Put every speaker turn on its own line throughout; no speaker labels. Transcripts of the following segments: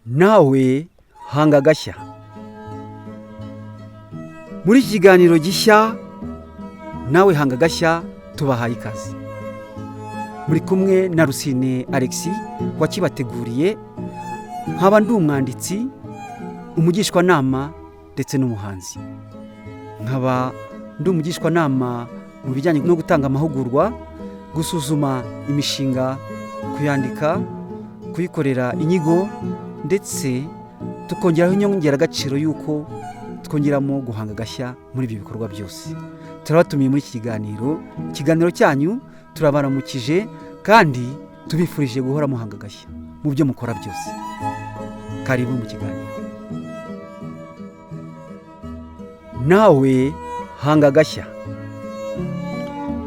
nawe hanga agashya. Muri iki kiganiro gishya nawe hanga agashya tubahaye ikaze. Muri kumwe na Rusine Alexis wakibateguriye, nkaba ndi umwanditsi, umugishwanama ndetse n'umuhanzi. Nkaba ndi umugishwanama mu bijyanye no gutanga amahugurwa, gusuzuma imishinga, kuyandika, kuyikorera inyigo, ndetse tukongeraho inyongeragaciro y'uko twongeramo guhanga agashya muri ibi bikorwa byose. Turabatumiye muri iki kiganiro cyanyu, turabaramukije kandi tubifurije guhora muhanga agashya mu byo mukora byose. Karibu mu kiganiro. Nawe hanga agashya.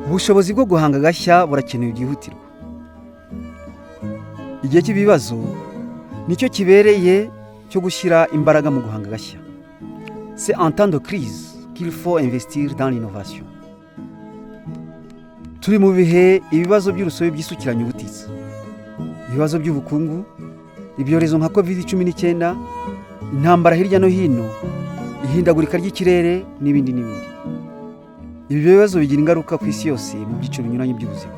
Ubushobozi bwo guhanga agashya burakenewe byihutirwa. Igihe cy'ibibazo nicyo kibereye cyo gushyira imbaraga mu guhanga agashya. C'est en temps de crise qu'il faut investir dans l'innovation. Turi mu bihe ibibazo by'urusobe byisukiranya ubutitsa. Ibibazo by'ubukungu, ibyorezo nka COVID-19, intambara hirya no hino, ihindagurika ry'ikirere n'ibindi n'ibindi. Ibi bibazo bigira ingaruka ku isi yose mu byiciro binyuranye by'ubuzima.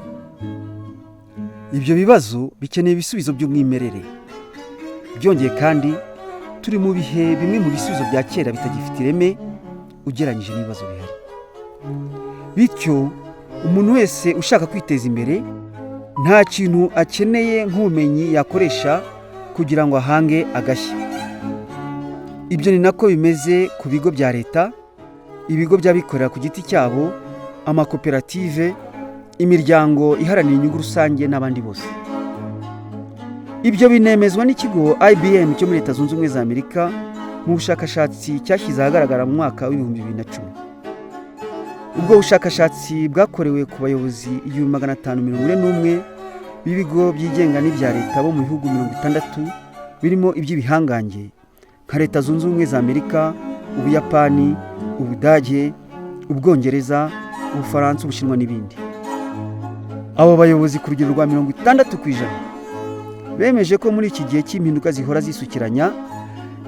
Ibyo bibazo bikeneye ibisubizo by'umwimerere. Byongeye kandi turi mu bihe bimwe mu bisubizo bya kera bitagifite ireme ugereranyije n'ibibazo bihari. Bityo umuntu wese ushaka kwiteza imbere nta kintu akeneye nk'ubumenyi yakoresha kugira ngo ahange agashya. Ibyo ni nako bimeze ku bigo bya leta, ibigo by'abikorera ku giti cyabo, amakoperative, imiryango iharanira inyungu rusange n'abandi bose. Ibyo binemezwa n'ikigo IBM cyo muri Leta Zunze Ubumwe za Amerika mu bushakashatsi cyashyize ahagaragara mu mwaka w'2010. Ubwo bushakashatsi bwakorewe ku bayobozi 1541 b'ibigo byigenga n'ibya leta bo mu bihugu 60 birimo iby'ibihangange nka Leta Zunze Ubumwe za Amerika, Ubuyapani, Ubudage, Ubwongereza, Ubufaransa, Ubushinwa n'ibindi. Abo bayobozi ku rugero rwa 60% bemeje ko muri iki gihe cy'impinduka zihora zisukiranya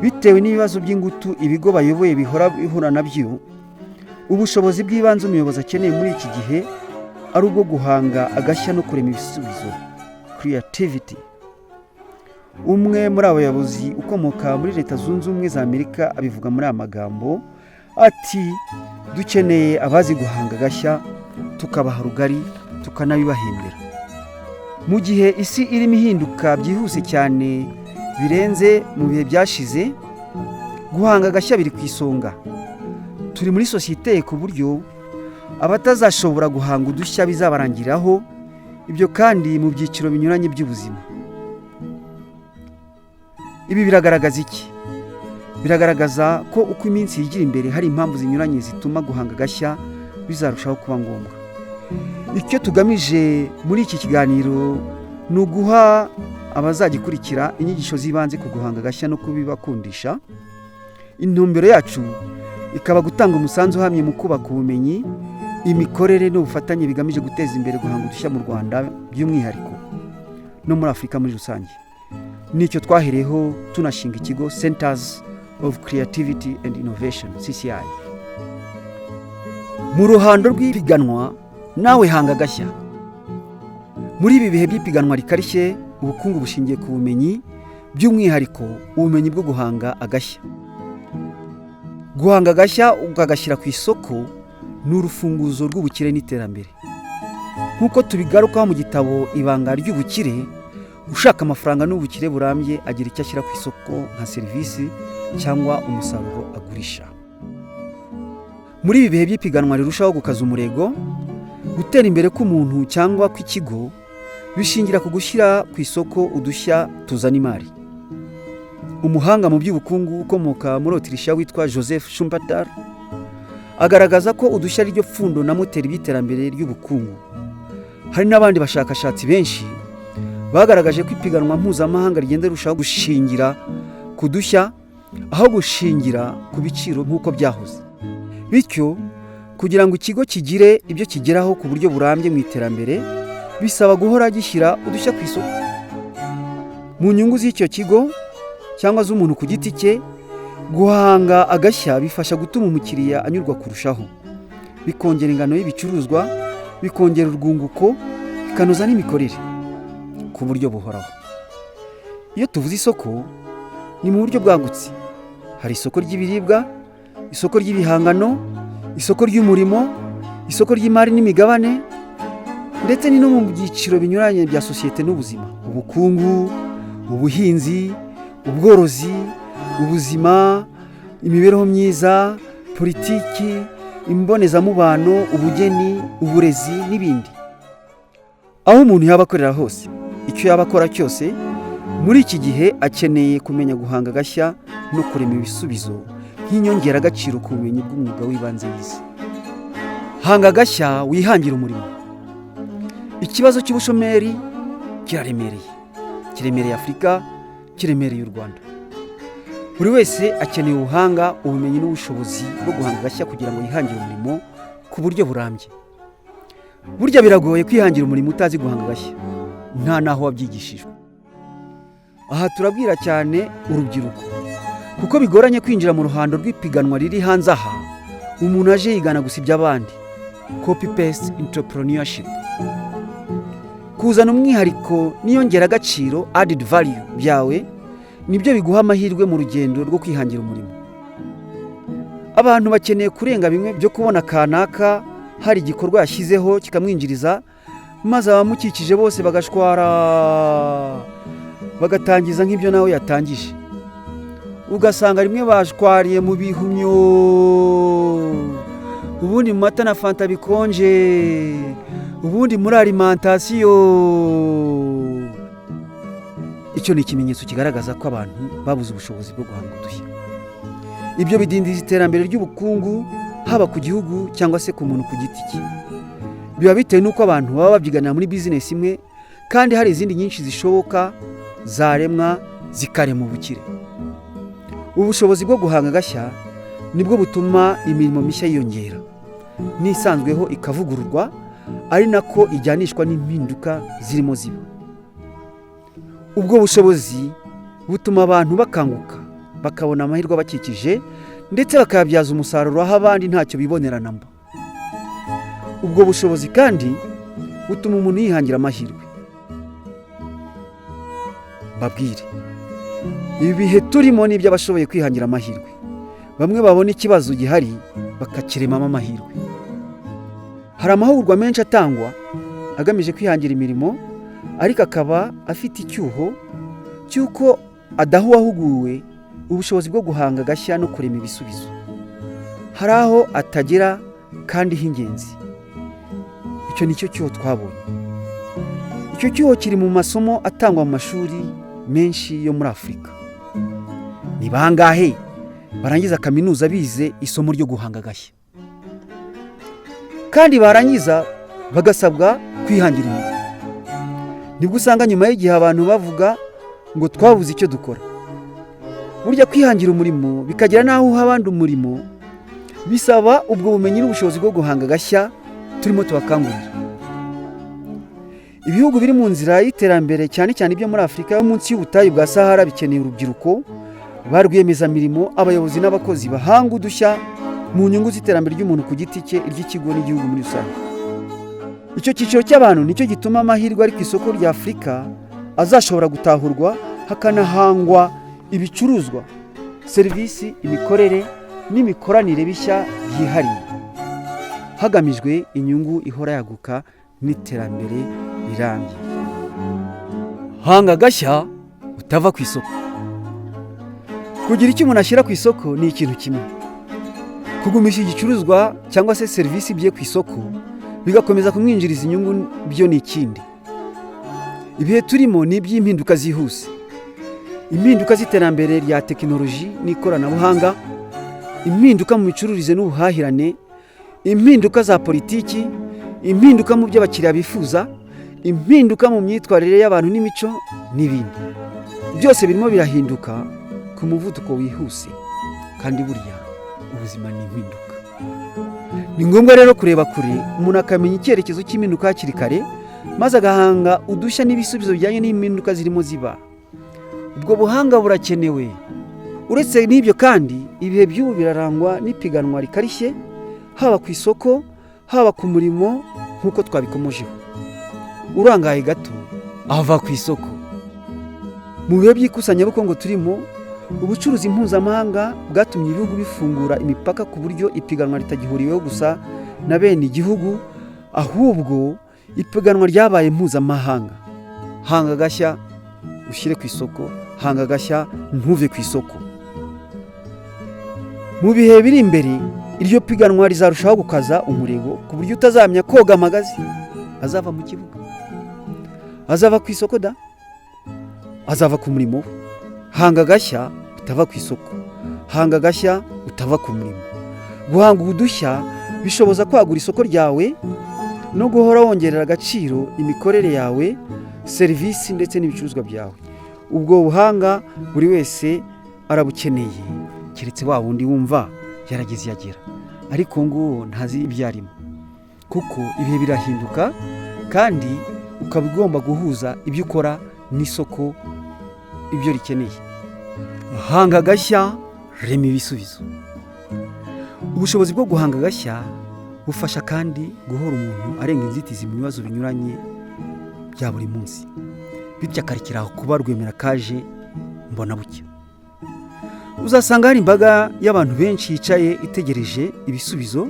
bitewe n'ibibazo by'ingutu ibigo bayoboye bihura nabyo, ubushobozi bw'ibanze umuyobozi akeneye muri iki gihe ari ubwo guhanga agashya no kurema ibisubizo, creativity. Umwe muri abo bayobozi ukomoka muri Leta Zunze Ubumwe za Amerika abivuga muri aya magambo ati: dukeneye abazi guhanga agashya, tukabaha rugari, tukanabibahembera. Mu gihe isi irimo ihinduka byihuse cyane birenze mu bihe byashize, guhanga agashya biri ku isonga. Turi muri sosiyete ku buryo abatazashobora guhanga udushya bizabarangiraho, ibyo kandi mu byiciro binyuranye by'ubuzima. Ibi biragaragaza iki? Biragaragaza ko uko iminsi yigira imbere hari impamvu zinyuranye zituma guhanga agashya bizarushaho kuba ngombwa. Icyo tugamije muri iki kiganiro ni uguha abazagikurikira inyigisho z'ibanze ku guhanga agashya no kubibakundisha. Intumbero yacu ikaba gutanga umusanzu uhamye mu kubaka ubumenyi, imikorere n'ubufatanye bigamije guteza imbere guhanga udushya mu Rwanda by'umwihariko no muri Afurika muri rusange. Nicyo twahereyeho tunashinga ikigo Centers of Creativity and Innovation, CCI. Mu ruhando rw'ipiganwa nawe hanga agashya. Muri ibi bihe by'ipiganwa rikarishye, ubukungu bushingiye ku bumenyi, by'umwihariko ubumenyi bwo guhanga agashya. Guhanga agashya ukagashyira ku isoko ni urufunguzo rw'ubukire n'iterambere. Nk'uko tubigarukaho mu gitabo Ibanga ry'Ubukire, ushaka amafaranga n'ubukire burambye agira icyo ashyira ku isoko nka serivisi cyangwa umusaruro agurisha. Muri ibi bihe by'ipiganwa rirushaho gukaza umurego, gutera imbere k'umuntu cyangwa kw'ikigo bishingira ku gushyira ku isoko udushya tuzana imari. Umuhanga mu by'ubukungu ukomoka muri Autriche witwa Joseph Schumpeter agaragaza ko udushya ari ryo pfundo na moteri y'iterambere ry'ubukungu. Hari n'abandi bashakashatsi benshi bagaragaje ko ipiganwa mpuzamahanga rigenda rirushaho gushingira ku dushya aho gushingira ku biciro nk'uko byahoze. Bityo kugira ngo ikigo kigire ibyo kigeraho ku buryo burambye mu iterambere bisaba guhora gishyira udushya ku isoko. Mu nyungu z'icyo kigo cyangwa z'umuntu ku giti cye, guhanga agashya bifasha gutuma umukiriya anyurwa kurushaho, bikongera ingano y'ibicuruzwa, bikongera urwunguko, bikanoza n'imikorere ku buryo buhoraho. Iyo tuvuze isoko ni mu buryo bwagutse. Hari isoko ry'ibiribwa, isoko ry'ibihangano, isoko ry'umurimo, isoko ry'imari n'imigabane, ndetse ni no mu byiciro binyuranye bya sosiyete n'ubuzima: ubukungu, ubuhinzi, ubworozi, ubuzima, imibereho myiza, politiki, imbonezamubano, ubugeni, uburezi n'ibindi. Aho umuntu yaba akorera hose, icyo yaba akora cyose, muri iki gihe akeneye kumenya guhanga agashya no kurema ibisubizo nk'inyongeragaciro ku bumenyi bw'umwuga w'ibanze yize. Hanga agashya, wihangire umurimo. Ikibazo cy'ubushomeri kiremereye Afurika, kiremereye u Rwanda. Buri wese akeneye ubuhanga, ubumenyi n'ubushobozi bwo guhanga agashya kugira ngo yihangire umurimo ku buryo burambye. Burya biragoye kwihangira umurimo utazi guhanga agashya, nta naho wabyigishijwe. Aha turabwira cyane urubyiruko, kuko bigoranye kwinjira mu ruhando rw'ipiganwa riri hanze aha umuntu aje yigana gusa iby'abandi, copy paste entrepreneurship. Kuzana umwihariko n'iyongeragaciro added value byawe nibyo biguha amahirwe mu rugendo rwo kwihangira umurimo. Abantu bakeneye kurenga bimwe byo kubona kanaka hari igikorwa yashyizeho kikamwinjiriza, maze abamukikije bose bagashwara, bagatangiza nk'ibyo nawe yatangije. Ugasanga rimwe bashwariye mu bihumyo, ubundi mu mata na fanta bikonje, ubundi muri alimentation. Icyo ni ikimenyetso kigaragaza ko abantu babuze ubushobozi bwo guhanga udushya. Ibyo bidindiza iterambere ry'ubukungu, haba ku gihugu cyangwa se ku muntu ku giti cye. Biba bitewe n'uko abantu baba babyiganira muri bizinesi imwe, kandi hari izindi nyinshi zishoboka zaremwa zikarema ubukire. Ubushobozi bwo guhanga agashya nibwo butuma imirimo mishya yiyongera, n'isanzweho ikavugururwa, ari nako ijyanishwa n'impinduka zirimo ziba. Ubwo bushobozi butuma abantu bakanguka, bakabona amahirwe abakikije, ndetse bakayabyaza umusaruro aho abandi ntacyo bibonera namba. Ubwo bushobozi kandi butuma umuntu yihangira amahirwe. Babwire, ibi bihe turimo ni iby'abashoboye kwihangira amahirwe. Bamwe babona ikibazo gihari bakakiremamo amahirwe. Hari amahugurwa menshi atangwa agamije kwihangira imirimo, ariko akaba afite icyuho cy'uko adaha uwahuguwe ubushobozi bwo guhanga agashya no kurema ibisubizo. Hari aho atagera kandi h'ingenzi. Icyo ni cyo cyuho twabonye. Icyo cyuho kiri mu masomo atangwa mu mashuri menshi yo muri Afurika. Ni bangahe barangiza kaminuza bize isomo ryo guhanga agashya, kandi barangiza bagasabwa kwihangira imirimo? Nibwo usanga nyuma y'igihe abantu bavuga ngo twabuze icyo dukora. Burya kwihangira umurimo bikagira n'aho uha abandi umurimo, bisaba ubwo bumenyi n'ubushobozi bwo guhanga agashya turimo tubakangurira. Ibihugu biri mu nzira y'iterambere, cyane cyane ibyo muri Afurika yo munsi y'ubutayu bwa Sahara, bikeneye urubyiruko, ba rwiyemezamirimo, abayobozi n'abakozi bahanga udushya mu nyungu z'iterambere ry'umuntu ku giti cye, iry'ikigo n'igihugu muri rusange. Icyo cyiciro cy'abantu nicyo gituma amahirwe ari ku isoko rya Afurika azashobora gutahurwa, hakanahangwa ibicuruzwa, serivisi, imikorere n'imikoranire bishya byihariye, hagamijwe inyungu ihora yaguka n'iterambere rirambye. Hanga agashya utava ku isoko. Kugira icyo umuntu ashyira ku isoko ni ikintu kimwe. Kugumisha igicuruzwa cyangwa se serivisi bye ku isoko bigakomeza kumwinjiriza inyungu byo ni ikindi. Ibihe turimo ni iby'impinduka zihuse. Impinduka z'iterambere rya tekinoloji n'ikoranabuhanga, impinduka mu micururize n'ubuhahirane, impinduka za politiki, impinduka mu byo abakiriya bifuza, impinduka mu myitwarire y'abantu n'imico n'ibindi. Byose birimo birahinduka ku muvuduko wihuse, kandi burya ubuzima ni impinduka. Ni ngombwa rero kureba kure, umuntu akamenya icyerekezo cy'impinduka hakiri kare, maze agahanga udushya n'ibisubizo bijyanye n'impinduka zirimo ziba. ubwo buhanga burakenewe. Uretse n'ibyo kandi ibihe by'ubu birarangwa n'ipiganwa rikarishye, haba ku isoko haba ku murimo nk'uko twabikomojeho. Urangaye gato ava ku isoko. Mu bihe by'ikusanyabukungu turimo, ubucuruzi mpuzamahanga bwatumye ibihugu bifungura imipaka ku buryo ipiganwa ritagihuriweho gusa na bene igihugu, ahubwo ipiganwa ryabaye mpuzamahanga. Hanga agashya ushyire ku isoko, hanga agashya ntuve ku isoko. Mu bihe biri imbere iryo piganwa rizarushaho gukaza umurego ku buryo utazamenya koga amagazi azava mu kibuga, azava ku isoko azava ku murimo. Hanga agashya utava ku isoko, hanga agashya utava ku murimo. Guhanga udushya bishoboza kwagura isoko ryawe no guhora wongerera agaciro imikorere yawe, serivisi ndetse n'ibicuruzwa byawe. Ubwo buhanga buri wese arabukeneye, keretse wa wundi wumva yarageze yagera, ariko nguwo ntazi ibyo arimo, kuko ibihe birahinduka kandi ukaba ugomba guhuza ibyo ukora n'isoko ibyo rikeneye. Hanga agashya, rema ibisubizo. Ubushobozi bwo guhanga agashya bufasha kandi guhora umuntu arenga inzitizi mu bibazo binyuranye bya buri munsi, bityo akarekera aho kuba rwemera kaje mbona bucya. Uzasanga hari imbaga y'abantu benshi yicaye itegereje ibisubizo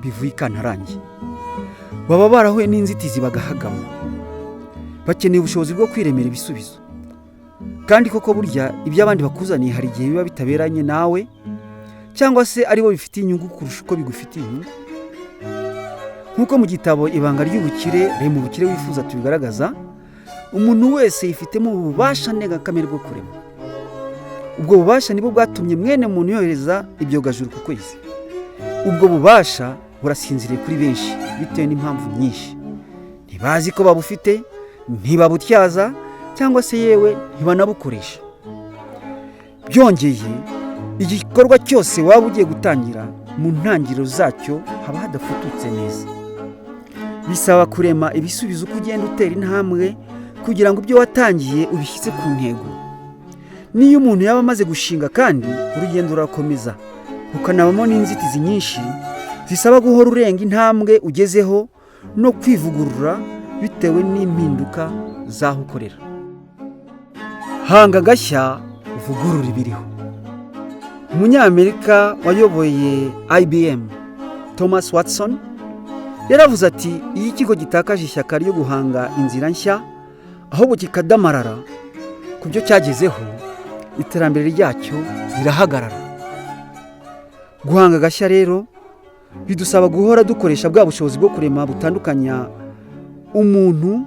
bivuye ikantarange. Baba barahuye n'inzitizi bagahagama, bakeneye ubushobozi bwo kwiremera ibisubizo. Kandi koko burya ibyo abandi bakuzaniye hari igihe biba bitaberanye nawe, cyangwa se aribo bifitiye inyungu kurusha uko bigufitiye inyungu. Nk'uko mu gitabo Ibanga ry'Ubukire, rema ubukire wifuza tubigaragaza, umuntu wese yifitemo ububasha ndengakamere bwo kurema. Ubwo bubasha nibwo bwatumye mwene muntu yohereza ibyogajuru ku kwezi. Ubwo bubasha burasinziriye kuri benshi bitewe n'impamvu nyinshi. Ntibazi ko babufite, ntibabutyaza, cyangwa se yewe ntibanabukoresha. Byongeye, igikorwa cyose waba ugiye gutangira, mu ntangiriro zacyo haba hadafututse neza. Bisaba kurema ibisubizo uko ugenda utera intambwe kugira ngo ibyo watangiye ubishyize ku ntego. Niyo umuntu yaba amaze gushinga kandi urugendo rurakomeza, ukanabamo n'inzitizi nyinshi zisaba guhora urenga intambwe ugezeho no kwivugurura bitewe n'impinduka z'aho ukorera. Hanga agashya uvugurura ibiriho. Umunyamerika wayoboye IBM, Thomas Watson, yaravuze ati iyo ikigo gitakaje ishyaka ryo guhanga inzira nshya ahubwo kikadamarara ku byo cyagezeho, iterambere ryacyo rirahagarara. Guhanga agashya rero bidusaba guhora dukoresha bwa bushobozi bwo kurema butandukanya umuntu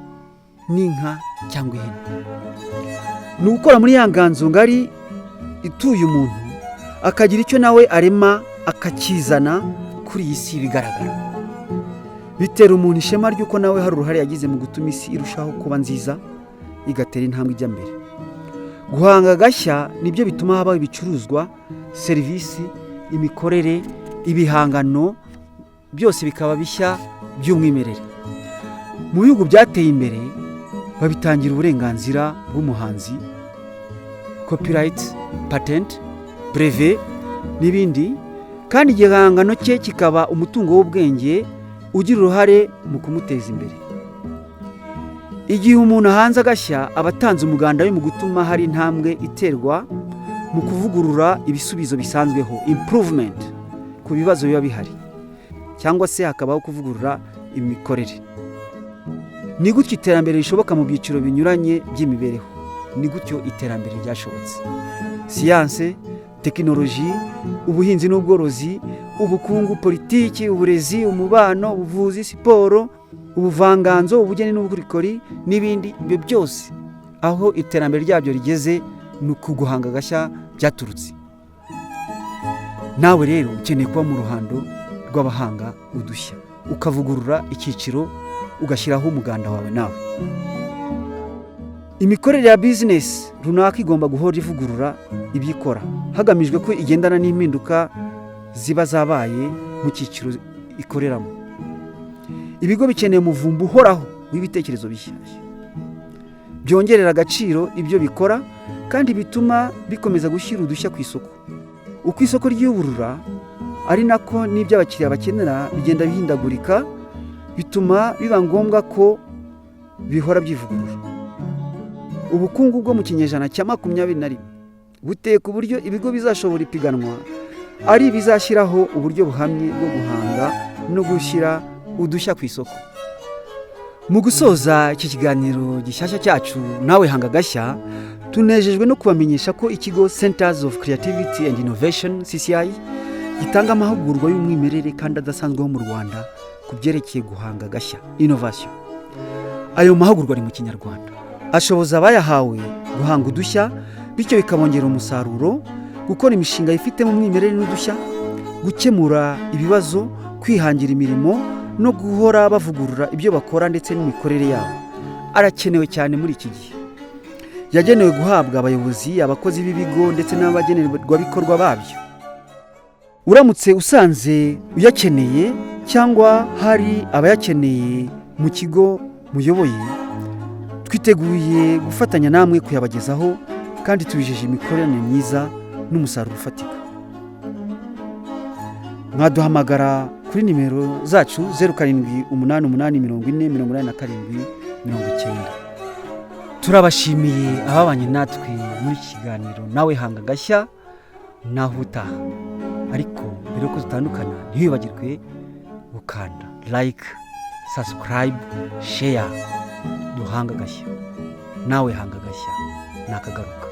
n'inka cyangwa ihene. Ni ugukora muri ya nganzo ngari ituye umuntu, akagira icyo nawe arema akakizana kuri iyi si bigaragara. Bitera umuntu ishema ry'uko nawe hari uruhare yagize mu gutuma isi irushaho kuba nziza, igatera intambwe ijya mbere. Guhanga agashya nibyo bituma habaho ibicuruzwa, serivisi, imikorere, ibihangano, byose bikaba bishya by'umwimerere. Mu bihugu byateye imbere babitangira uburenganzira bw'umuhanzi, copyright, patent, brevet n'ibindi, kandi igihangano cye kikaba umutungo w'ubwenge ugira uruhare mu kumuteza imbere. Igihe umuntu ahanze agashya aba atanze umuganda we mu gutuma hari intambwe iterwa mu kuvugurura ibisubizo bisanzweho, improvement ku bibazo biba bihari, cyangwa se hakabaho kuvugurura imikorere. Ni gutyo iterambere rishoboka mu byiciro binyuranye by'imibereho. Ni gutyo iterambere ryashobotse. Siyanse, tekinoloji, ubuhinzi n'ubworozi, ubukungu, politiki, uburezi, umubano, ubuvuzi, siporo, ubuvanganzo, ubugeni n'ubukorikori n'ibindi, ibyo byose aho iterambere ryabyo rigeze ni ukuguhanga agashya byaturutse. Nawe rero ukeneye kuba mu ruhando rw'abahanga udushya, ukavugurura icyiciro, ugashyiraho umuganda wawe nawe. Imikorere ya bizinesi runaka igomba guhora ivugurura ibyo ikora, hagamijwe ko igendana n'impinduka ziba zabaye mu cyiciro ikoreramo. Ibigo bikeneye umuvumba uhoraho w'ibitekerezo bishyashya byongerera agaciro ibyo bikora kandi bituma bikomeza gushyira udushya ku isoko. Uko isoko ryiyuburura ari nako n'ibyo abakiriya bakenera bigenda bihindagurika, bituma biba ngombwa ko bihora byivugurura. Ubukungu bwo mu kinyejana cya 21 buteye ku buryo ibigo bizashobora ipiganwa ari bizashyiraho uburyo buhamye bwo guhanga no gushyira udushya ku isoko. Mu gusoza iki kiganiro gishyashya cyacu nawe hanga gashya, tunejejwe no kubamenyesha ko ikigo Centers of Creativity and Innovation CCI gitanga amahugurwa y'umwimerere kandi adasanzweho mu Rwanda ku byerekeye guhanga gashya innovation. Ayo mahugurwa ari mu Kinyarwanda, ashoboza abayahawe guhanga udushya bityo bikabongera umusaruro, gukora imishinga ifitemo umwimerere n'udushya, gukemura ibibazo, kwihangira imirimo no guhora bavugurura ibyo bakora ndetse n'imikorere yabo. Arakenewe cyane muri iki gihe. Yagenewe guhabwa abayobozi, abakozi b'ibigo ndetse n'abagenerwabikorwa babyo. Uramutse usanze uyakeneye cyangwa hari abayakeneye mu kigo muyoboye, twiteguye gufatanya namwe kuyabagezaho kandi tubijeje imikoranire myiza n'umusaruro ufatika. Mwaduhamagara kuri nimero zacu 0788404790. Turabashimiye ababanye natwe muri iki kiganiro nawe hanga gashya naho utaha. Ariko mbere ko dutandukana ntibibagirwe gukanda like, subscribe, share. Duhanga gashya nawe hanga gashya nakagaruka.